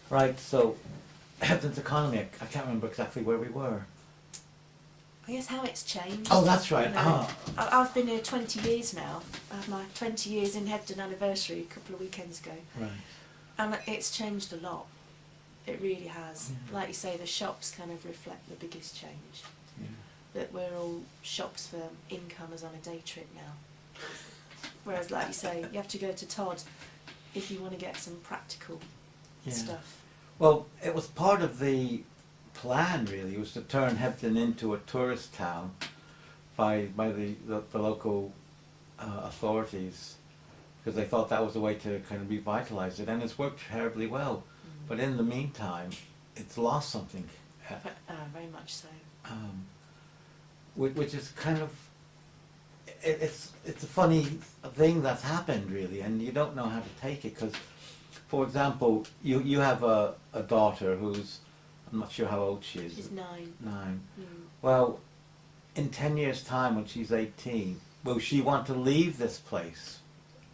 Right, so Hebden's economy, I can't remember exactly where we were. I guess how it's changed. Oh, that's right. You know, I've been here 20 years now. I had my 20 years in Hebden anniversary a couple of weekends ago. Right. And it's changed a lot. It really has. Yeah. Like you say, the shops kind of reflect the biggest change. Yeah. That we're all shops for incomers on a day trip now. Whereas, like you say, you have to go to Todd if you want to get some practical stuff. Well, it was part of the plan, really, was to turn Hebden into a tourist town by the local authorities, because they thought that was a way to kind of revitalise it, and it's worked terribly well. But in the meantime, it's lost something. Very much so. Which is kind of, it's a funny thing that's happened, really, and you don't know how to take it, because, for example, you have a daughter who's, I'm not sure how old she is. She's 9. 9. Mm. Well, in 10 years' time, when she's 18, will she want to leave this place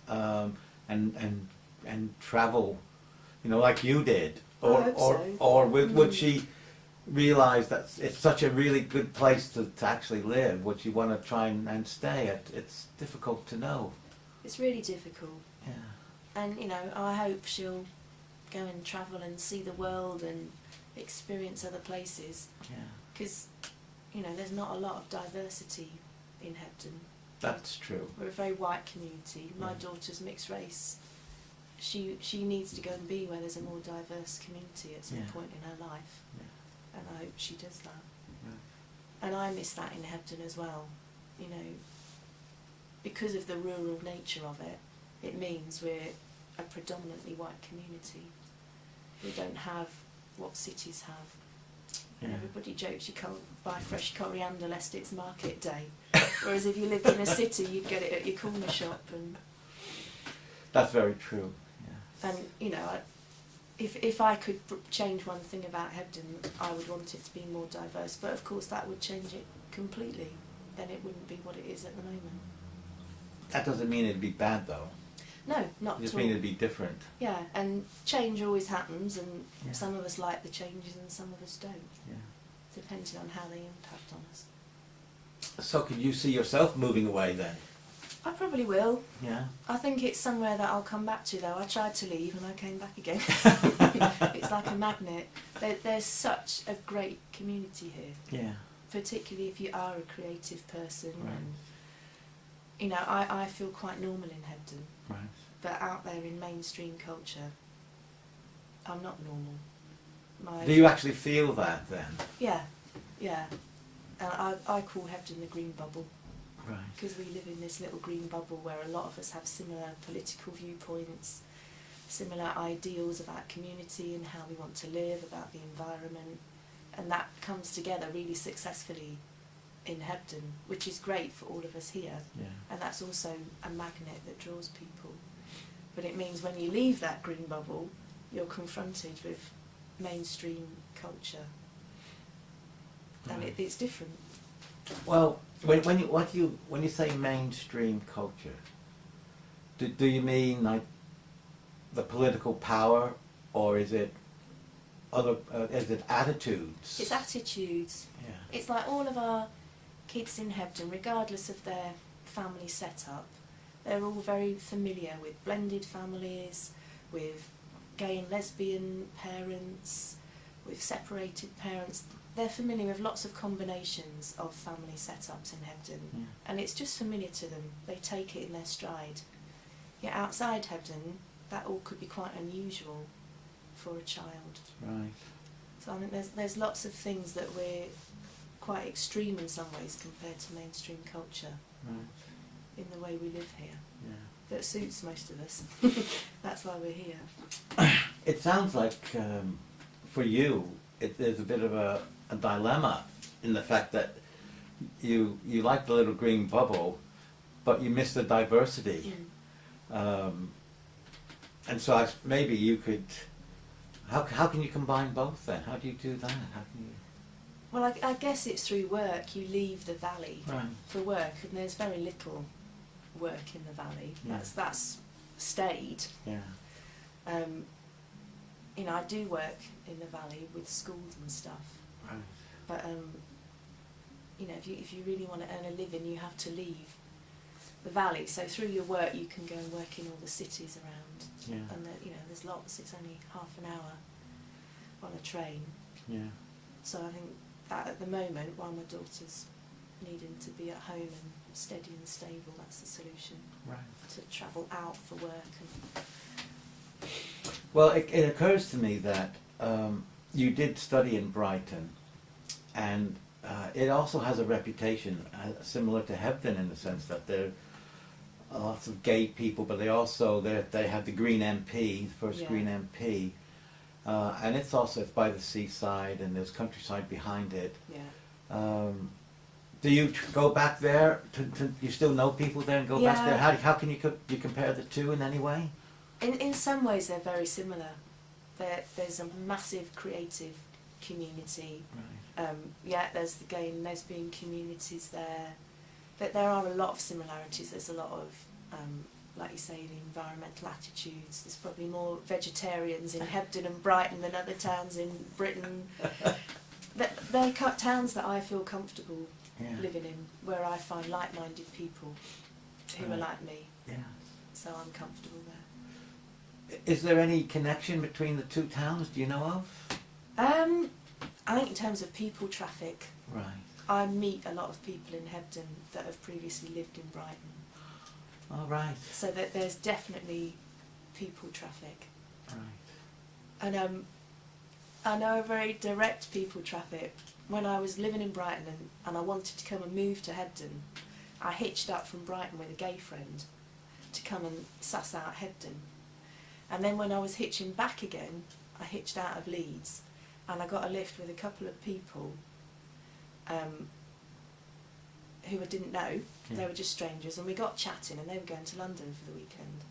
and travel, you know, like you did, or would she realise that it's such a really good place to actually live? Would she want to try and stay? It's difficult to know. It's really difficult. Yeah. And, you know, I hope she'll go and travel and see the world and experience other places. Yeah. Because, you know, there's not a lot of diversity in Hebden. That's true. We're a very white community. My daughter's mixed race. She needs to go and be where there's a more diverse community at some point in her life. Yeah. And I hope she does that. Yeah. And I miss that in Hebden as well. You know, because of the rural nature of it, it means we're a predominantly white community. We don't have what cities have. Yeah. Everybody jokes you can't buy fresh coriander lest it's market day. Whereas if you lived in a city, you'd get it at your corner shop. And that's very true. Yeah. And, you know, if I could change one thing about Hebden, I would want it to be more diverse. But of course that would change it completely. Then it wouldn't be what it is at the moment. That doesn't mean it'd be bad, though. No, not at all. It just means it'd be different. Yeah, and change always happens, and some of us like the changes and some of us don't. Yeah. Depending on how they impact on us. So could you see yourself moving away then? I probably will. Yeah. I think it's somewhere that I'll come back to, though. I tried to leave and I came back again. It's like a magnet. There's such a great community here. Yeah. Particularly if you are a creative person. Right. And, you know, I feel quite normal in Hebden. Right. But out there in mainstream culture, I'm not normal. Do you actually feel that then? Yeah, yeah. And I call Hebden the green bubble. Right. Because we live in this little green bubble where a lot of us have similar political viewpoints, similar ideals about community and how we want to live, about the environment. And that comes together really successfully in Hebden, which is great for all of us here. Yeah. And that's also a magnet that draws people. But it means when you leave that green bubble, you're confronted with mainstream culture. And it's different. Well, when you say mainstream culture, do you mean like the political power, or is it other? Is it attitudes? It's attitudes. Yeah. It's like all of our kids in Hebden, regardless of their family setup, they're all very familiar with blended families, with gay and lesbian parents, with separated parents. They're familiar with lots of combinations of family setups in Hebden, and it's just familiar to them. They take it in their stride. Yet outside Hebden, that all could be quite unusual for a child. Right. So I think there's lots of things that we're quite extreme in some ways compared to mainstream culture. Right. In the way we live here. Yeah. That suits most of us. That's why we're here. It sounds like for you, there's a bit of a dilemma in the fact that you like the little green bubble, but you miss the diversity. And so maybe you could. How can you combine both then? How do you do that? How can you? Well, I guess it's through work. You leave the valley for work, and there's very little work in the valley. Yeah. That's stayed. Yeah. you know, I do work in the valley with schools and stuff. Right. But you know, if you really want to earn a living, you have to leave the valley. So through your work, you can go and work in all the cities around. Yeah. And you know, there's lots. It's only half an hour on a train. Yeah. So I think that at the moment, while my daughter's needing to be at home and steady and stable, that's the solution. Right. To travel out for work. And Well, it occurs to me that you did study in Brighton, and it also has a reputation similar to Hebden in the sense that there are lots of gay people, but they have the Green MP, the first Green MP, and it's by the seaside, and there's countryside behind it. Yeah. Do you go back there? You still know people there and go back there? How can you compare the two in any way? In some ways, they're very similar. There's a massive creative community. Right. Yeah, there's the gay and lesbian communities there. But there are a lot of similarities. There's a lot of, like you say, the environmental attitudes. There's probably more vegetarians in Hebden and Brighton than other towns in Britain. They're towns that I feel comfortable living in, where I find like-minded people who are like me. Yeah. So I'm comfortable there. Is there any connection between the two towns? Do you know of? I think in terms of people traffic, Right. I meet a lot of people in Hebden that have previously lived in Brighton. Oh, right. So that there's definitely people traffic. Right. And I know a very direct people traffic. When I was living in Brighton and I wanted to come and move to Hebden, I hitched up from Brighton with a gay friend to come and suss out Hebden. And then when I was hitching back again, I hitched out of Leeds and I got a lift with a couple of people who I didn't know. Yeah. They were just strangers, and we got chatting, and they were going to London for the weekend.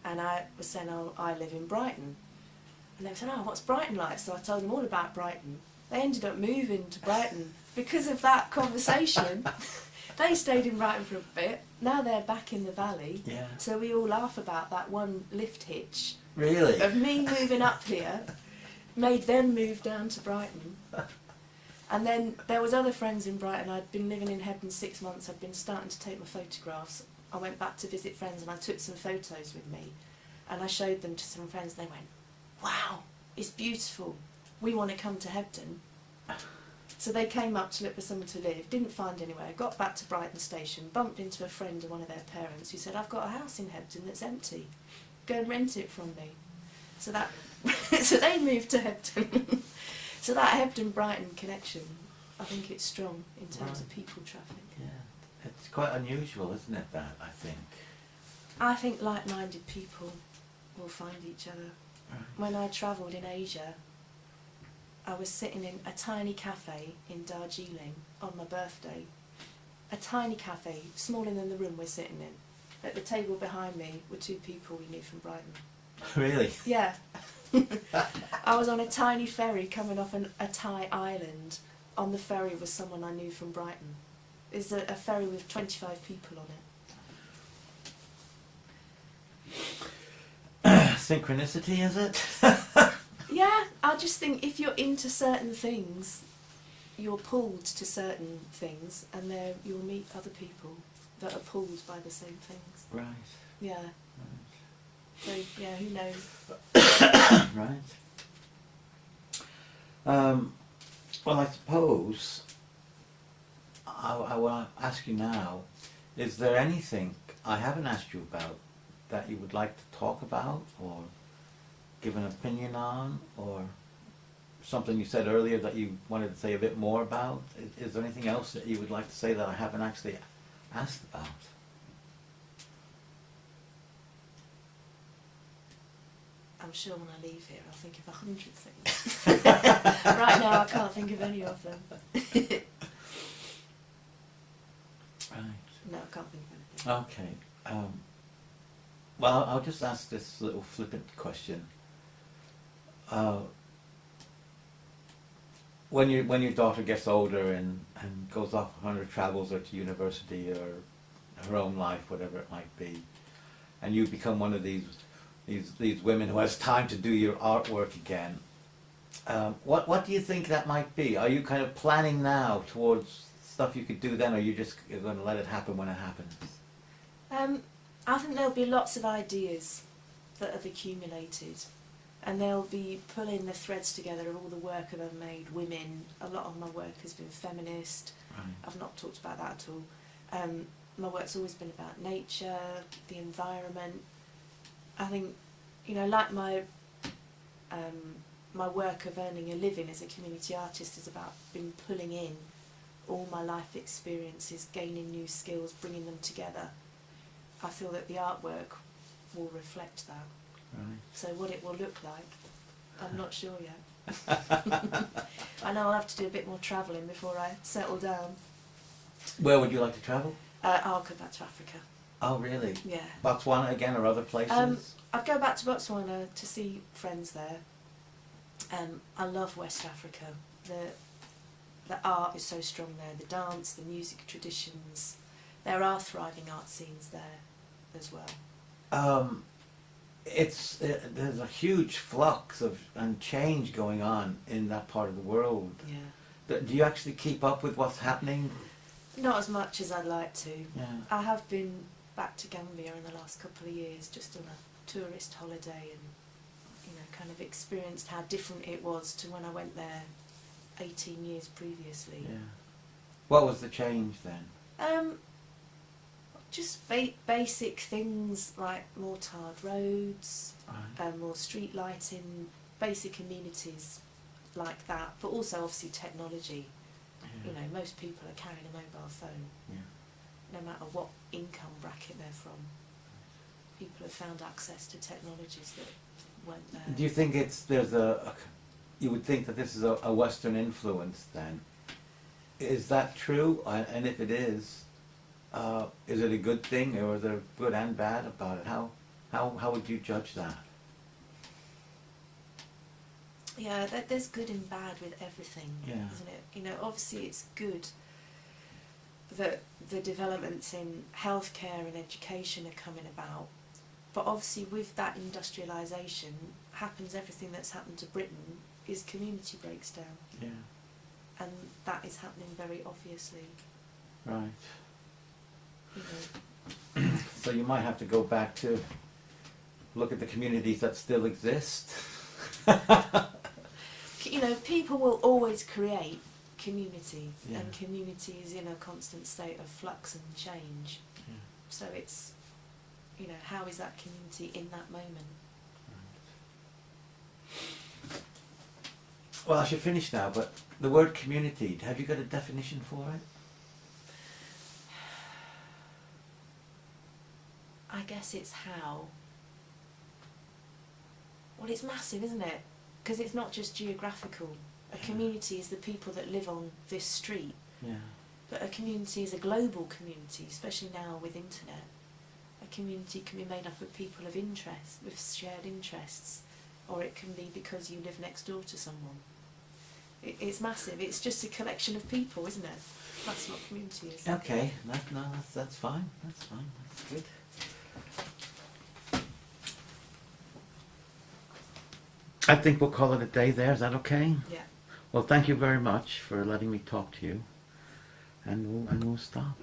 And I was saying, oh, I live in Brighton. And they said, oh, what's Brighton like? So I told them all about Brighton. They ended up moving to Brighton because of that conversation. They stayed in Brighton for a bit. Now they're back in the valley. Yeah. So we all laugh about that one lift hitch. Really? Of me moving up here, made them move down to Brighton. And then there was other friends in Brighton. I'd been living in Hebden 6 months. I'd been starting to take my photographs. I went back to visit friends and I took some photos with me. And I showed them to some friends and they went, wow, it's beautiful. We want to come to Hebden. So they came up to look for somewhere to live, didn't find anywhere, got back to Brighton station, bumped into a friend of one of their parents who said, I've got a house in Hebden that's empty. Go and rent it from me. So that, so they moved to Hebden. So that Hebden-Brighton connection, I think it's strong in terms of people traffic. Yeah, it's quite unusual, isn't it, that, I think? I think like-minded people will find each other. Right. When I travelled in Asia, I was sitting in a tiny cafe in Darjeeling on my birthday. A tiny cafe, smaller than the room we're sitting in. At the table behind me were two people we knew from Brighton. Really? Yeah. I was on a tiny ferry coming off a Thai island. On the ferry was someone I knew from Brighton. It's a ferry with 25 people on it. Synchronicity, is it? Yeah, I just think if you're into certain things, you're pulled to certain things, and there you'll meet other people that are pulled by the same things. Right. Yeah. Right. So yeah, who knows? Right. Well, I suppose I will ask you now, is there anything I haven't asked you about that you would like to talk about or give an opinion on, or something you said earlier that you wanted to say a bit more about? Is there anything else that you would like to say that I haven't actually asked about? I'm sure when I leave here I'll think of 100 things. Right now I can't think of any of them. Right. No, I can't think of anything. Okay. Well, I'll just ask this little flippant question. When your daughter gets older and goes off on her travels or to university or her own life, whatever it might be, and you become one of these these women who has time to do your artwork again. What do you think that might be? Are you kind of planning now towards stuff you could do then, or you're going to let it happen when it happens? I think there'll be lots of ideas that have accumulated, and they'll be pulling the threads together of all the work that I've made. Women, a lot of my work has been feminist. Right. I've not talked about that at all. My work's always been about nature, the environment. I think, you know, like my work of earning a living as a community artist is about been pulling in all my life experiences, gaining new skills, bringing them together. I feel that the artwork will reflect that. Right. So what it will look like, I'm not sure yet. I know I'll have to do a bit more travelling before I settle down. Where would you like to travel? I'll go back to Africa. Oh, really? Yeah. Botswana again, or other places? I'd go back to Botswana to see friends there. I love West Africa. The art is so strong there. The dance, the music traditions. There are thriving art scenes there as well. There's a huge flux and change going on in that part of the world. Yeah. Do you actually keep up with what's happening? Not as much as I'd like to. Yeah. I have been back to Gambia in the last couple of years, just on a tourist holiday, and kind of experienced how different it was to when I went there 18 years previously. Yeah. What was the change then? Just basic things like more tarred roads, Right. more street lighting, basic amenities like that, but also obviously technology. Yeah. You know, most people are carrying a mobile phone, Yeah. no matter what income bracket they're from. People have found access to technologies that weren't there. Do you think you would think that this is a Western influence then? Is that true? And if it is it a good thing, or is there good and bad about it? How would you judge that? Yeah, there's good and bad with everything, Yeah. isn't it? You know, obviously it's good that the developments in healthcare and education are coming about, but obviously with that industrialisation happens everything that's happened to Britain is community breaks down, Yeah. and that is happening very obviously. Right. You know. So you might have to go back to look at the communities that still exist. You know, people will always create community, Yeah. and community is in a constant state of flux and change. Yeah. So it's, you know, how is that community in that moment? Right. Well, I should finish now, but the word community, have you got a definition for it? I guess it's how. Well, it's massive, isn't it? Because it's not just geographical. A community is the people that live on this street. Yeah. But a community is a global community, especially now with internet. A community can be made up of people of interest, with shared interests, or it can be because you live next door to someone. It's massive. It's just a collection of people, isn't it? That's what community is. Okay, that's fine. That's fine. That's good. I think we'll call it a day there. Is that okay? Yeah. Well, thank you very much for letting me talk to you, and we'll stop.